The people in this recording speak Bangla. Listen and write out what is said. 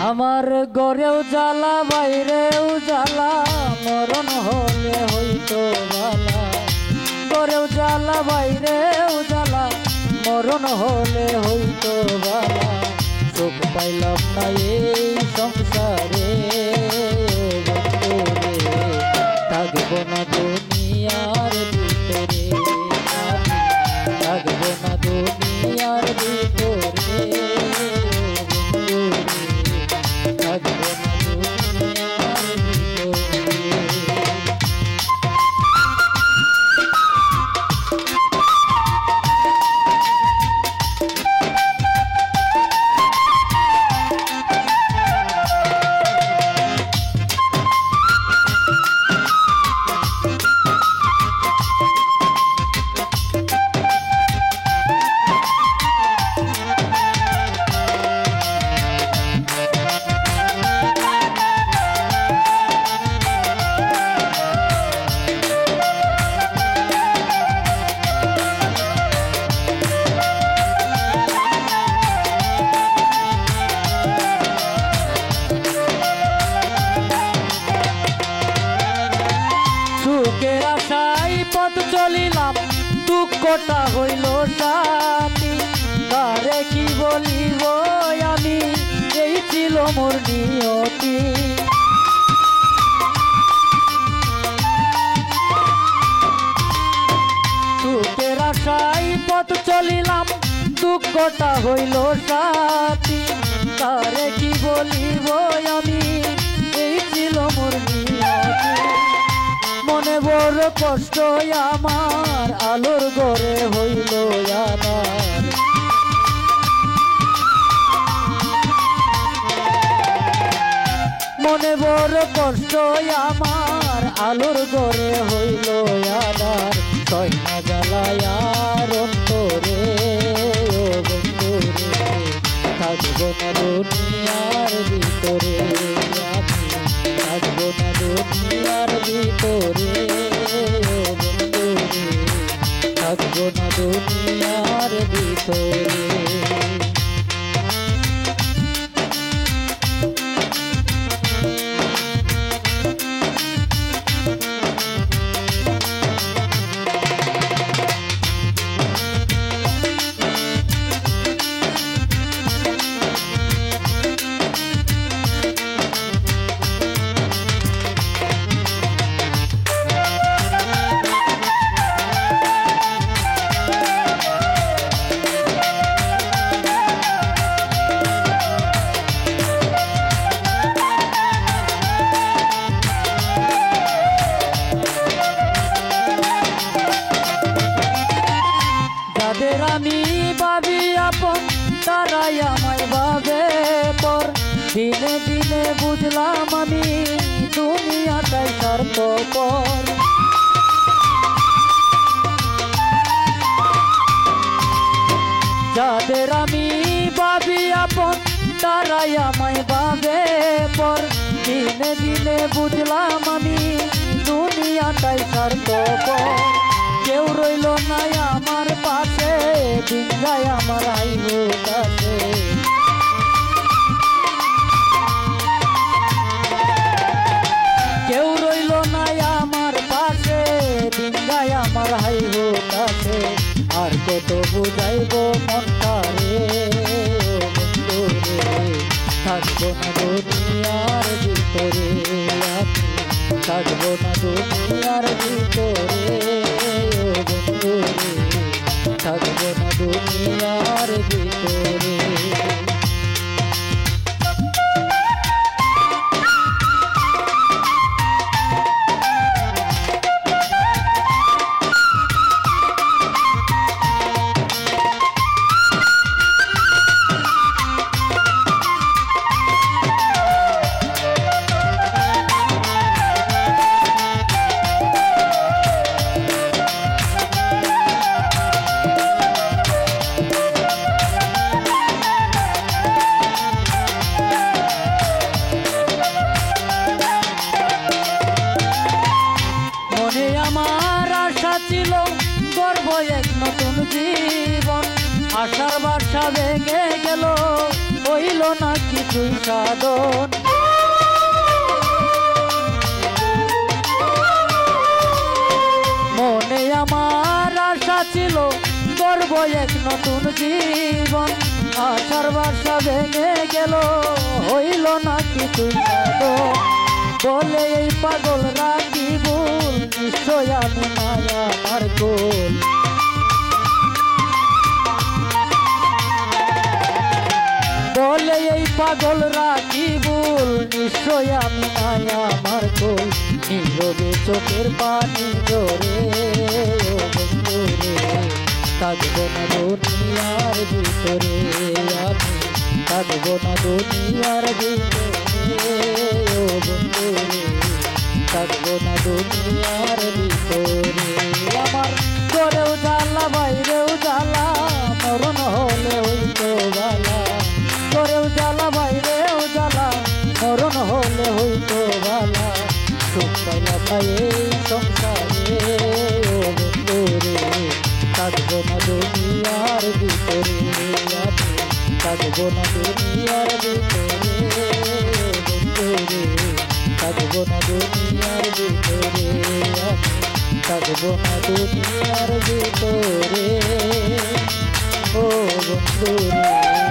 আমার গড়েও জ্বালা বাইরেও জ্বালা মরণ হলে হইতো বালা। গড়েও জ্বালা বাইরেও জ্বালা মরণ হলে হইতো বালা। সুখ পাইলাম না এই সংসারে বন্ধুরে, থাকবো না দুনিয়ার ভিতরে, থাকবো না দুনিয়ার ভিতরে থাকবো না দুনিয়ার ভিতরে। সুখের আশায় পথ চলিলাম দুঃখটা হইল সাথী। তারে কি বলিব আমি, এই ছিল মোর নিয়তি। সুখের আশায় পথ চলিলাম দুঃখটা হইল সাথী। তারে কি বলিব আমি, এই ছিল মোর নিয়তি। মনে বড় কষ্ট আমার, আলোর ঘরে হইল আধার। মনে বড় কষ্ট আমার, আলোর ঘরে হইল আধার। সয় না জ্বালায়ার অন্তরে ও বন্ধুরে, থাকবো না দুনিয়ার ভিতরে আমি, থাকবো না দুনিয়ার ভিতরে বন্ধুরে, থাকবো না দুনিয়ার ভিতরে। যাদের আমি ভাবি আপন, তারাই আমায় ভাবে পর। দিনে দিনে বুঝলাম আমি দুনিয়াটাই স্বার্থপর। যাদের আমি ভাবি আপন, তারাই আমায় ভাবে পর। দিনে দিনে বুঝলাম আমি দুনিয়াটাই স্বার্থপর। কেউ রইল না আমার পাশে, দিন যায় আমার আইব কাছে। কেউ রইল না আমার পাশে, দিন যায় আমার আইব কাছে। আর কত বুঝাইব মনটারে বন্ধুরে, থাকবো না দুনিয়ার ভিতরে আমি, থাকবো না দুনিয়ার ভিতরে বন্ধুরে, থাকবো না দুনিয়ার ভিতরে। ছিল গর্ব এক নতুন জীবন, আশার বাসা ভেঙে গেল হইল না কিছুই সাধন। মনে আমার আশা ছিল গর্ব এক নতুন জীবন, আশার বাসা ভেঙে গেল হইল না কিছুই সাধন। বলে এই পাগল রাখি ভুল, নিশ্চয় আমি মায়া আমার গোল। বলে এই পাগল রাখি ভুল, নিশ্চয় আমি মায়া আমার গোল। নীরবে চোখের পানি জোরে ও বন্ধুরে, থাকবো না দুনিয়ার ভিতরে আমি, থাকবো না দুনিয়ার ভিতরে ও বন্ধুরে, থাকবো না দুনিয়ার ভিতরে। আমার ঘরেও জ্বালা বাইরেও জ্বালা, মরণ হলে হইতো বালা। ঘরেও জ্বালা বাইরেও জ্বালা, মরণ হলে হইতো বালা। সুখ পাইলাম না এই সংসারে ও বন্ধুরে, থাকবো না দুনিয়ার ভিতরে আমি, থাকবো না দুনিয়ার ভিতরে বন্ধুরে, থাকবো না দুনিয়ার ভিতরে আমি, থাকবো না দুনিয়ার ভিতরে ও বন্ধুরে।